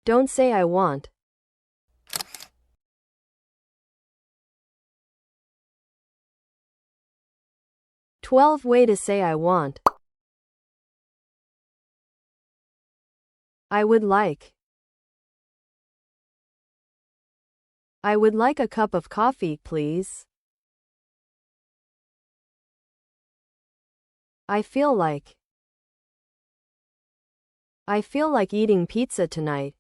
Don't say I want. 12 way to say I want. I would like. I would like a cup of coffee, please. I feel like. I feel like eating pizza tonight.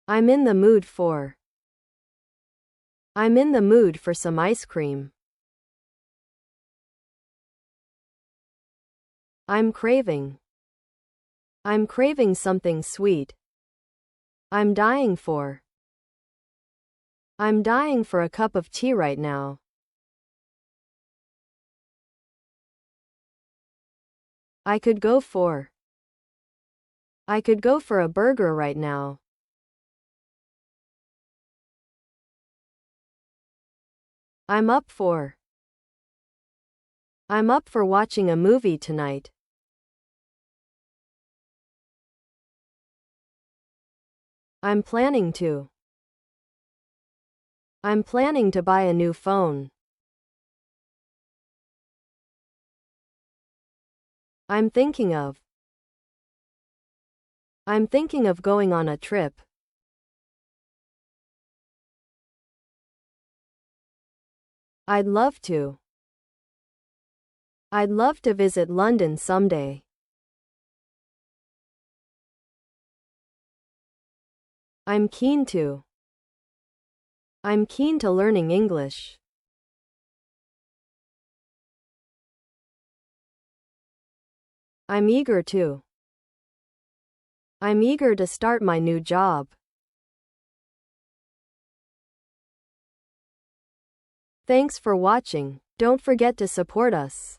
I'm in the mood for. I'm in the mood for some ice cream. I'm craving. I'm craving something sweet. I'm dying for. I'm dying for a cup of tea right now. I could go for. I could go for a burger right now. I'm up for. I'm up for watching a movie tonight. I'm planning to. I'm planning to buy a new phone. I'm thinking of. I'm thinking of going on a trip. I'd love to. I'd love to visit London someday. I'm keen to. I'm keen to learning English. I'm eager to. I'm eager to start my new job. Thanks for watching. Don't forget to support us.